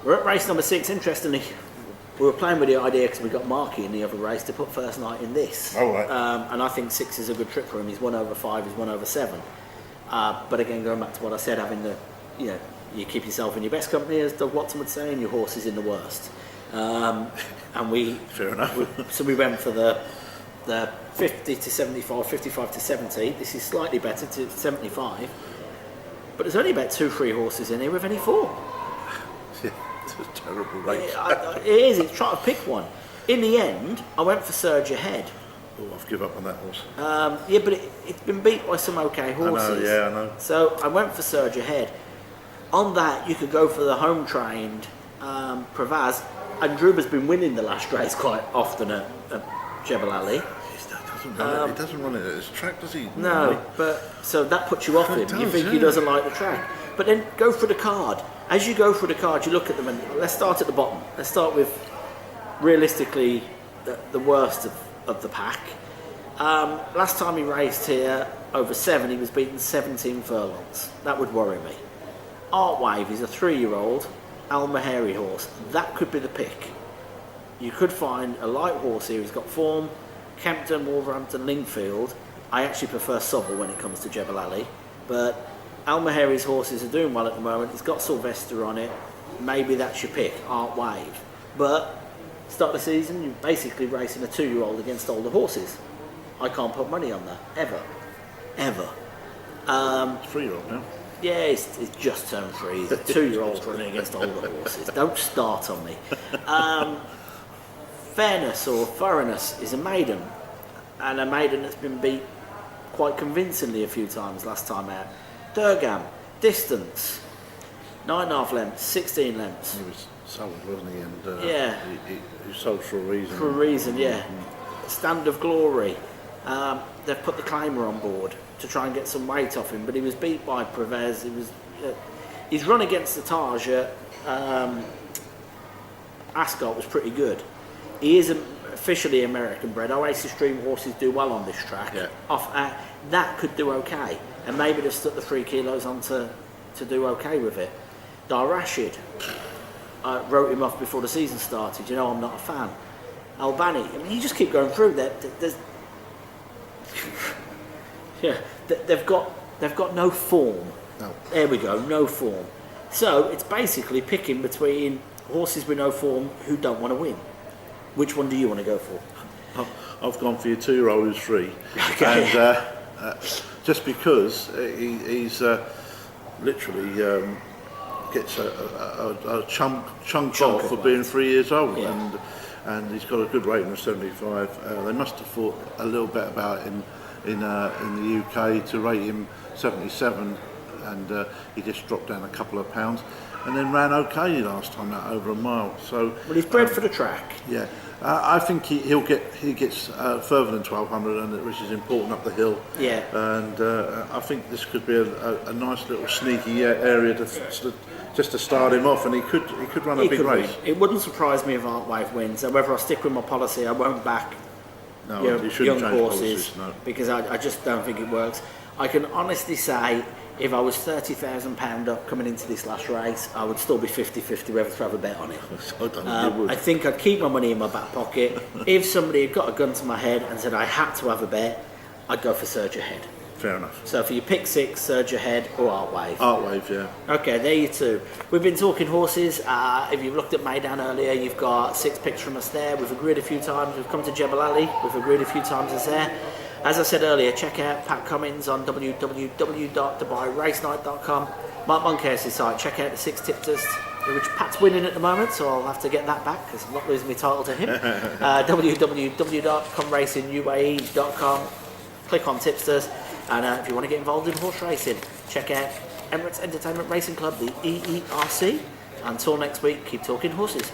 We're at race number 6. Interestingly, we were playing with the idea because we got Marky in the other race to put first night in this. Oh, right. And I think 6 is a good trip for him. He's 1 over 5, he's 1 over 7. But again, going back to what I said, having the, you keep yourself in your best company, as Doug Watson would say, and your horse is in the worst. And we... Fair enough. So we went for the 50 to 75, 55 to 70. This is slightly better to 75. But there's only about 2-3 horses in here with any form. Yeah, it's a terrible race. It is. It's trying to pick one. In the end, I went for Surge Ahead. Oh, I've given up on that horse. Yeah, but it's been beat by some okay horses. I know. So I went for Surge Ahead. On that, you could go for the home-trained Pravaz. And Druba's been winning the last race quite often at Jebel Ali. He doesn't run it at his track, does he? No, but so that puts you off him. You think he doesn't like the track. But then go for the card. As you go for the card, you look at them, and let's start at the bottom. Let's start with realistically the worst of the pack. Last time he raced here over 7, he was beaten 17 furlongs. That would worry me. Art Wave is a 3-year-old Al Mahari horse. That could be the pick. You could find a light horse here who's got form. Kempton, Wolverhampton, Lingfield. I actually prefer Sobel when it comes to Jebel Ali, but Al Mahari's horses are doing well at the moment. He's got Sylvester on it. Maybe that's your pick, Art Wave. But start the season, you're basically racing a 2-year-old against older horses. I can't put money on that ever. 3-year-old now. Yeah, he's just turned 3. He's a 2-year-old running against older horses. Don't start on me. Fairness or Thoroughness is a maiden, and a maiden that's been beat quite convincingly a few times last time out. Durgam, Distance, 9.5 lengths, 16 lengths. He was sold, wasn't he? And yeah, he sold for a reason. For a reason, yeah. Stand of Glory. They've put the claimer on board to try and get some weight off him, but he was beat by Prevez. His run against the Taj at Ascot was pretty good. He is officially American bred. Oasis Dream horses do well on this track. Yeah. That could do okay, and maybe they've stuck the 3 kilos on to do okay with it. Dar Rashid, I wrote him off before the season started. You know, I'm not a fan. Albani, I mean, you just keep going through that. There's yeah, they've got no form. No. There we go, no form. So it's basically picking between horses with no form who don't want to win. Which one do you want to go for? I've gone for your 2-year-old who's 3. Okay. And just because he's literally gets a chunk off for being 3 years old, yeah. And he's got a good rating of 75. They must have thought a little bit about him in the UK to rate him 77, and he just dropped down a couple of pounds, and then ran okay last time out over a mile. So well, he's bred for the track. Yeah. I think he gets further than 1200, and which is important up the hill. Yeah. And I think this could be a nice little sneaky area just to start him off, and he could run a big race. Win. It wouldn't surprise me if Art Wave wins. However, I'll stick with my policy. I won't back young horses, no. Because I just don't think it works. I can honestly say, if I was £30,000 up coming into this last race, I would still be 50-50 whether to have a bet on it. I think I'd keep my money in my back pocket. If somebody had got a gun to my head and said I had to have a bet, I'd go for Surge Ahead. Fair enough. So for your pick 6, Surge Ahead or Art Wave? Art Wave, yeah. Okay, there you two. We've been talking horses. If you've looked at Maidan earlier, you've got 6 picks from us there. We've agreed a few times. We've come to Jebel Ali. We've agreed a few times as there. As I said earlier, check out Pat Cummins on www.dubairacenight.com. Mark Moncurse's site, check out the 6 tipsters, which Pat's winning at the moment, so I'll have to get that back because I'm not losing my title to him. www.comracinguae.com. Click on tipsters, and if you want to get involved in horse racing, check out Emirates Entertainment Racing Club, the EERC. Until next week, keep talking horses.